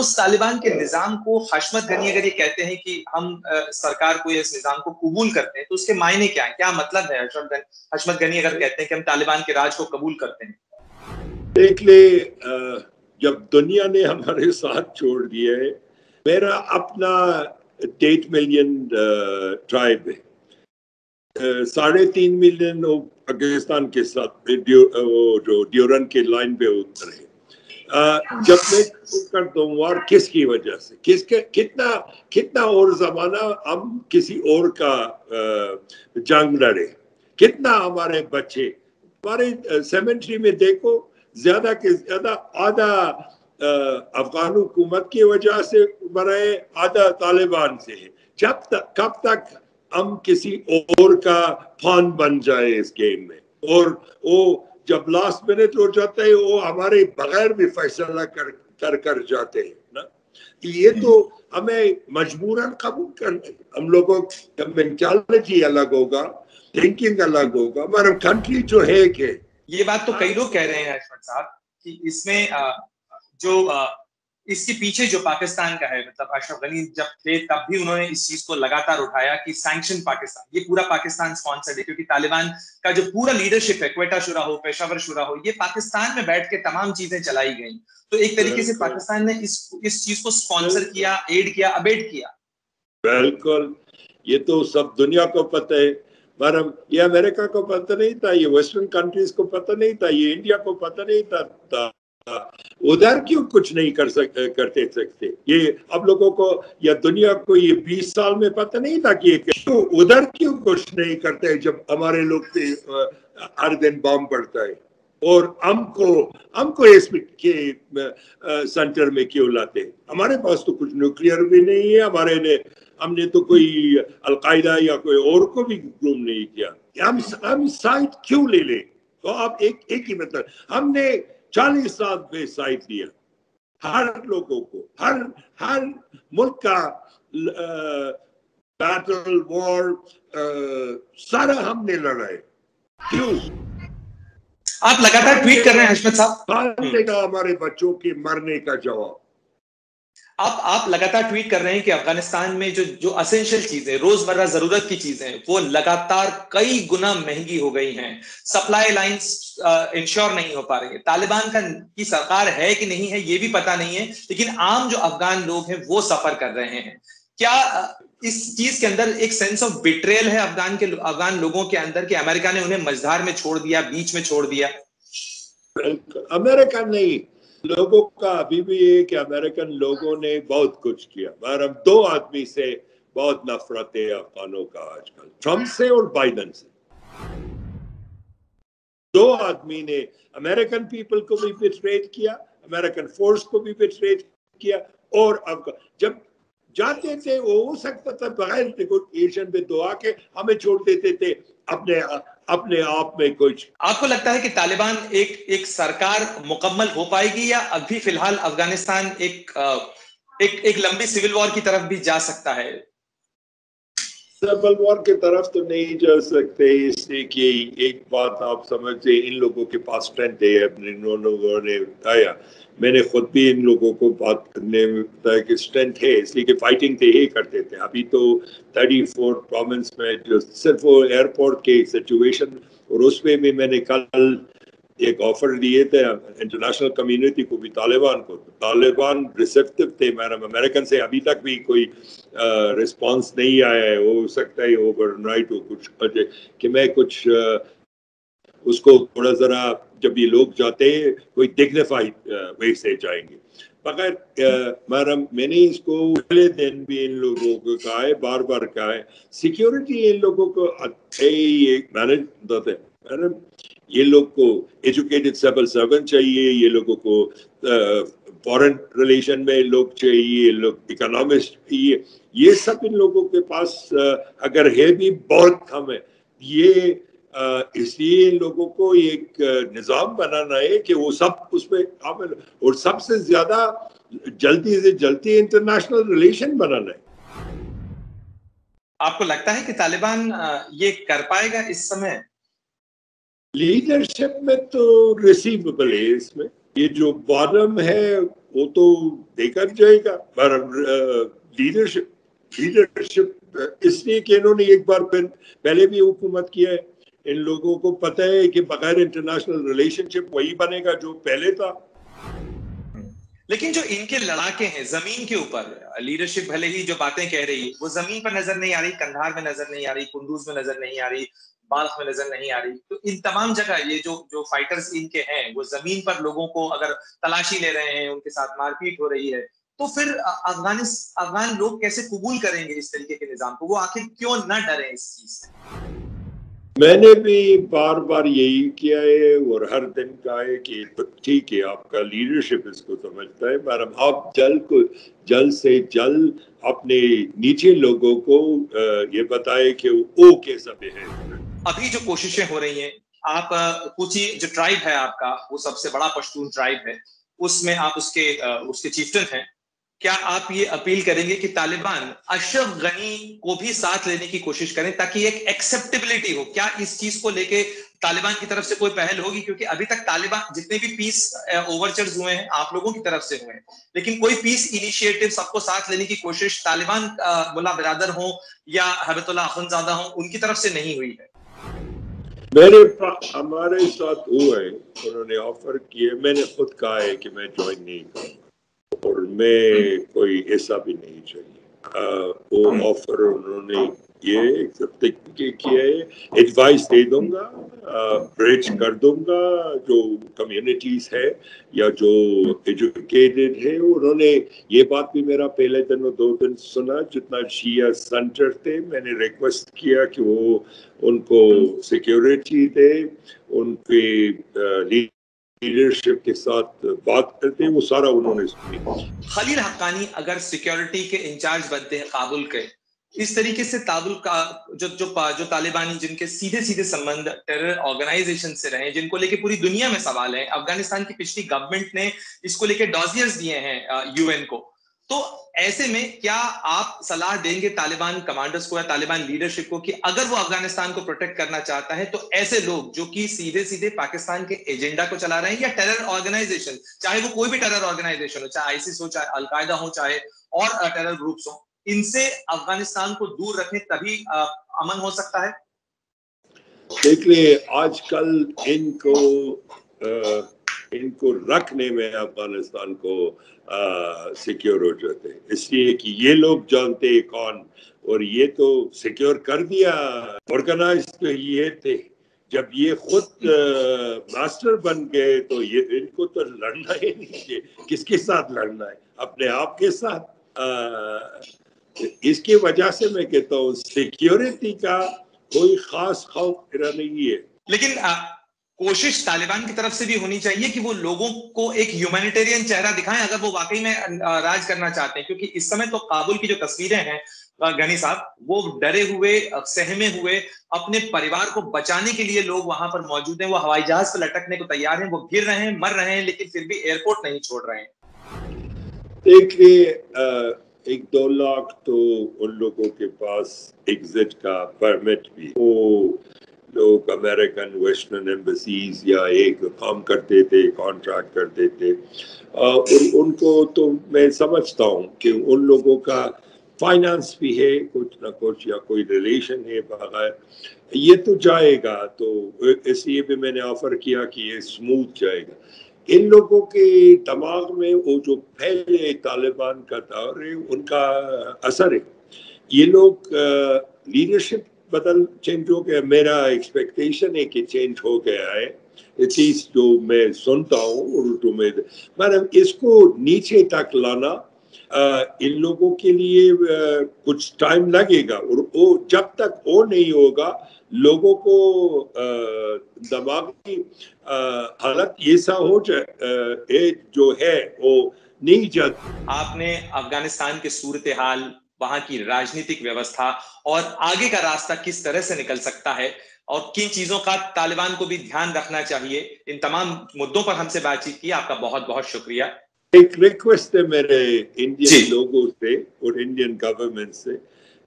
اس طالبان کے نظام کو حشمت غنی اگر یہ کہتے ہیں کہ ہم سرکار کو یا اس نظام کو قبول کرتے ہیں تو اس کے معنی کیا ہیں؟ کیا مطلب ہے حشمت غنی اگر کہتے ہیں کہ ہم طالبان کے راج کو قبول کرتے ہیں؟ دیکھ لے، جب دنیا نے ہمارے ساتھ چھوڑ دیا ہے، میرا اپنا 8 ملین ٹرائب ہے، 3.5 ملین پاکستان کے ساتھ جو ڈیورن کے لائن پہ اترے. جب میں کر دوں وار کس کی وجہ سے، کتنا اور زمانہ ہم کسی اور کا جنگ لڑے، کتنا ہمارے بچے، ہمارے سیمنٹری میں دیکھو زیادہ کے زیادہ آدھا افغان حکومت کی وجہ سے مرے، آدھا طالبان سے ہے. کب تک ہم کسی اور کا فان بن جائے اس گیم میں، اور وہ جب لاسٹ منٹ ہو جاتا ہے وہ ہمارے بغیر بھی فیصلہ کر جاتے ہیں نا. یہ تو ہمیں مجبوراً قبول کرنا ہے. ہم لوگوں کا مینٹالٹی الگ ہوگا، تھنکنگ الگ ہوگا، ہمارا کنٹری جو ہے کہ یہ بات تو کئی لوگ کہہ رہے ہیں حشمت صاحب کہ اس میں جو اس کے پیچھے جو پاکستان کا ہے، مطلب اشرف غنی جب تھے تب بھی انہوں نے اس چیز کو لگاتار اٹھایا کہ سینکشن پاکستان، یہ پورا پاکستان اسپانسرڈ ہے، کیونکہ طالبان کا جو پورا لیڈرشپ ہے، کوئٹہ شورا ہو، پشاور شورا ہو، یہ پاکستان میں بیٹھ کے تمام چیزیں چلائی گئیں. تو ایک طریقے سے پاکستان نے اس چیز کو اسپانسر کیا، ایڈ کیا، ابیٹ کیا. بالکل، یہ تو سب دنیا کو پتہ ہے. یہ امریکہ کو پتہ نہیں تھا، یہ ویسٹرن کنٹریز کو پتہ نہیں تھا، یہ انڈیا کو پتہ نہیں تھا. ادھر کیوں کچھ نہیں کرتے سکتے؟ یہ اب لوگوں کو یا دنیا کو یہ 20 سال میں پتہ نہیں تھا کہ ادھر کیوں کچھ نہیں کرتے جب ہمارے لوگ پہ ہر دن بام پڑتا ہے، اور ہم کو اس کے سینٹر میں کیوں لاتے؟ ہمارے پاس تو کچھ نیوکلیئر بھی نہیں ہے، ہم نے تو کوئی القاعدہ یا کوئی اور کو بھی گروم نہیں کیا. ہم سائٹ کیوں لے لیں؟ تو آپ ایک ہی مطلب، ہم نے 40 سال پہ سائٹ لیا، ہر لوگوں کو، ہر ملک کا بیٹل وار سارا ہم نے لڑائے. کیوں؟ آپ لگاتار ٹویٹ کر رہے ہیں حشمت صاحب، ہمارے بچوں کے مرنے کا جواب. آپ لگاتار ٹویٹ کر رہے ہیں کہ افغانستان میں جو اسینشل چیزیں، روزمرہ ضرورت کی چیزیں، وہ لگاتار کئی گنا مہنگی ہو گئی ہیں، سپلائی لائنز انشور نہیں ہو پا رہی ہے. طالبان کی سرکار ہے کہ نہیں ہے یہ بھی پتہ نہیں ہے، لیکن عام جو افغان لوگ ہیں وہ سفر کر رہے ہیں. کیا اس چیز کے اندر ایک سینس آف بیٹریل ہے افغان لوگوں کے اندر کہ امریکہ نے انہیں مجدھار میں چھوڑ دیا، بیچ میں چھوڑ دیا؟ امریکہ نہیں، لوگوں کا ابھی بھی یہ کہ امریکن لوگوں نے بہت کچھ کیا. 2 آدمی سے بہت نفرت ہے افغانوں کا آج کل، ٹرمپ سے اور بائیڈن سے. 2 آدمی نے امریکن پیپل کو بھی بیٹریٹ کیا، امریکن فورس کو بھی بیٹریٹ کیا. اور جب جاتے تھے وہ ہو سکتا تھا بغیر نیگوشیشن پہ دعا کے ہمیں چھوڑ دیتے تھے اپنے آپ میں کچھ. آپ کو لگتا ہے کہ طالبان ایک سرکار مکمل ہو پائے گی، یا ابھی فی الحال افغانستان ایک لمبی سول وار کی طرف بھی جا سکتا ہے؟ سول وار کی طرف تو نہیں جا سکتے، اس لیے کہ ایک بات آپ سمجھتے، ان لوگوں کے پاس اسٹرینتھ ہے. ان لوگوں نے بتایا، میں نے خود بھی ان لوگوں کو بات کرنے میں بتایا کہ اسٹرینتھ ہے، اس لیے کہ فائٹنگ تو یہی کرتے تھے. ابھی تو 34 پروونس میں جو صرف وہ ایئرپورٹ کی سچویشن، اور اس میں بھی میں نے کل ایک آفر دیے تھے انٹرنیشنل کمیونٹی کو بھی، طالبان ریسیپٹیو تھے. امریکن سے ابھی تک بھی کوئی رسپانس نہیں آیا ہے. ہو سکتا ہے اوور نائٹ ہو کچھ کہ میں کچھ اس کو تھوڑا ذرا، جب یہ لوگ جاتے ہیں کوئی ڈگنیفائڈ وے سے جائیں گے. مگر میں نے اس کو پہلے دن بھی ان لوگوں کو کہا ہے، بار بار کہا ہے، سیکیورٹی ان لوگوں کو یہ لوگ کو ایجوکیٹڈ سیول سرونٹ چاہیے، یہ لوگوں کو فورن ریلیشن میں لوگ چاہیے، لوگ اکنامسٹ چاہیے. یہ سب ان لوگوں کے پاس اگر ہے بھی بہت کم ہے. یہ اس لیے ان لوگوں کو ایک نظام بنانا ہے کہ وہ سب اس میں عامل، اور سب سے زیادہ جلدی سے جلدی انٹرنیشنل ریلیشن بنانا ہے. آپ کو لگتا ہے کہ طالبان یہ کر پائے گا اس سمے؟ لیڈرشپ میں تو ریسیویبل ہے. اس میں یہ جو باٹم ہے وہ تو دیکھا جائے گا. پر لیڈرشپ اس لیے کہ انہوں نے ایک بار پہلے بھی حکومت کیا ہے. ان لوگوں کو پتہ ہے کہ بغیر انٹرنیشنل ریلیشن شپ وہی بنے گا جو پہلے تھا. لیکن جو ان کے لڑاکے ہیں زمین کے اوپر، لیڈرشپ بھلے ہی جو باتیں کہہ رہی ہے وہ زمین پر نظر نہیں آ رہی، کندھار میں نظر نہیں آ رہی، کندوز میں نظر نہیں آ رہی، بالخ میں نظر نہیں آ رہی. تو ان تمام جگہ یہ جو فائٹرز ان کے ہیں وہ زمین پر لوگوں کو اگر تلاشی لے رہے ہیں، ان کے ساتھ مار پیٹ ہو رہی ہے، تو پھر افغان لوگ کیسے قبول کریں گے اس طریقے کے نظام کو؟ وہ آخر کیوں نہ ڈریں اس چیز سے؟ میں نے بھی بار بار یہی کیا ہے اور ہر دن کہا ہے کہ ٹھیک ہے آپ کا لیڈرشپ اس کو سمجھتا ہے، پر آپ جلد سے جلد اپنے نیچے لوگوں کو یہ بتائے کہ وہ کیسا بہیو ہے. ابھی جو کوششیں ہو رہی ہیں، آپ کوچی جو ٹرائب ہے آپ کا، وہ سب سے بڑا پشتون ٹرائب ہے، اس میں آپ اس کے چیفٹن ہیں. کیا آپ یہ اپیل کریں گے کہ طالبان اشرف غنی کو بھی ساتھ لینے کی کوشش کریں تاکہ ایک ایکسیپٹیبلٹی ہو؟ کیا اس چیز کو لے کے طالبان کی طرف سے کوئی پہل ہوگی؟ کیونکہ ابھی تک طالبان جتنے بھی پیس اوورچرز ہوئے ہیں آپ لوگوں کی طرف سے ہوئے ہیں، لیکن کوئی پیس انیشیٹو سب کو ساتھ لینے کی کوشش طالبان ملا برادر ہوں یا حبیب اللہ اخندزادہ ہوں ان کی طرف سے نہیں ہوئی ہے. ہمارے ساتھ ہوا ہے، انہوں نے آفر کیے، میں نے خود کہا ہے کہ میں جوائن نہیں کروں گا اور میں کوئی ایسا بھی نہیں چاہیے. وہ آفر انہوں نے یہ ایکسپٹ کیا ہے. ایڈوائس دے دوں گا، بریج کر دوں گا جو کمیونٹیز ہے یا جو ایجوکیٹڈ ہے. انہوں نے یہ بات بھی میرا پہلے دن اور 2 دن سنا، جتنا شیعہ سینٹر تھے میں نے ریکویسٹ کیا کہ وہ ان کو سیکیورٹی دے، ان کے لیڈرشپ کے ساتھ بات کرتے ہیں، وہ سارا انہوں نے سنی. خلیل حقانی اگر سیکیورٹی کے انچارج بنتے ہیں کابل کے، اس طریقے سے کابل کا جو طالبانی جن کے سیدھے سمبند ٹیرر آرگنائزیشن سے رہے، جن کو لے کے پوری دنیا میں سوال ہے، افغانستان کی پچھلی گورنمنٹ نے اس کو لے کے ڈازیئرز دیے ہیں یو این کو، تو ایسے میں کیا آپ صلاح دیں گے طالبان کمانڈرز کو یا طالبان لیڈرشپ کو کہ اگر وہ افغانستان کو پروٹیکٹ کرنا چاہتا ہے تو ایسے لوگ جو کہ سیدھے پاکستان کے ایجنڈا کو چلا رہے ہیں یا ٹیرر آرگنائزیشن، چاہے وہ کوئی بھی ٹیرر آرگنائزیشن ہو، چاہے آئیسس ہو، چاہے القاعدہ ہو، چاہے اور ٹیرر گروپس ہوں، ان سے افغانستان کو دور رکھیں تبھی امن ہو سکتا ہے؟ دیکھ لیں آج کل ان کو رکھنے میں افغانستان کو سیکیور ہو جاتے ہیں، اس لیے کہ یہ لوگ جانتے ہیں کون، اور یہ تو سیکیور کر دیا. آرگنائز تو یہ تھے، جب یہ خود ماسٹر بن گئے تو یہ ان کو تو لڑنا ہی نہیں ہے. کس کے ساتھ لڑنا ہے؟ اپنے آپ کے ساتھ. اس کی وجہ سے میں کہتا ہوں سیکیورٹی کا کوئی خاص خوف میرا نہیں ہے. لیکن کوشش طالبان کی طرف سے بھی ہونی چاہیے کہ وہ لوگوں کو ایک ہیومینیٹیرین چہرہ دکھائیں اگر وہ واقعی میں راج کرنا چاہتے ہیں، کیونکہ اس سمے تو کابل کی جو تصویریں ہیں غنی صاحب، وہ ڈرے ہوئے، سہمے ہوئے، اپنے پریوار کو بچانے کے لیے لوگ وہاں پر موجود ہیں، وہ ہوائی جہاز پہ لٹکنے کو تیار ہیں، وہ گر رہے ہیں، مر رہے ہیں، لیکن پھر بھی ایئرپورٹ نہیں چھوڑ رہے ہیں. دیکھیے 1-2 لاکھ تو ان لوگوں کے پاس ایگزٹ کا پرمٹ بھی، وہ لوگ امریکن ویسٹرن ایمبیسیز یا ایک کام کرتے تھے، کانٹریکٹ کرتے تھے، اور ان کو تو میں سمجھتا ہوں کہ ان لوگوں کا فائنانس بھی ہے کچھ نہ کچھ یا کوئی ریلیشن ہے بغیر، یہ تو جائے گا. تو اس لیے بھی میں نے آفر کیا کہ یہ سموتھ جائے گا. ان لوگوں کے دماغ میں وہ جو پہلے طالبان کا دور ہے ان کا اثر ہے. یہ لوگ لیڈرشپ چینج ہو گیا، میرا ایکسپیکٹیشن ہے کہ چینج ہو گیا ہے، چیز جو میں سنتا ہوں اردو میں، مگر اس کو نیچے تک لانا ان لوگوں کے لیے کچھ ٹائم لگے گا، اور وہ جب تک وہ نہیں ہوگا لوگوں کو دماغی حالت ایسا ہو جائے جو ہے وہ نہیں جاتی. آپ نے افغانستان کے صورتحال، وہاں کی راجنیتک ویوستھا اور آگے کا راستہ کس طرح سے نکل سکتا ہے اور کن چیزوں کا طالبان کو بھی دھیان رکھنا چاہیے، ان تمام مدوں پر ہم سے بات چیت کی. آپ کا بہت بہت شکریہ. ایک ریکویسٹ ہے میرے انڈین لوگوں سے اور انڈین گورنمنٹ سے،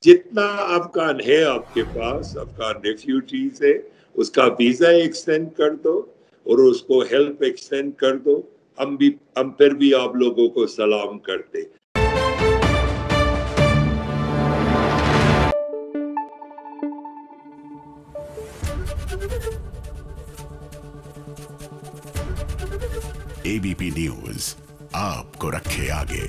جتنا افغان ہے آپ کے پاس، افغان ریفیوجیز ہے، اس کا ویزا ایکسٹینڈ کر دو اور اس کو ہیلپ ایکسٹینڈ کر دو. ہم پھر بھی آپ لوگوں کو سلام کرتے. ABP نیوز آپ کو رکھے آگے.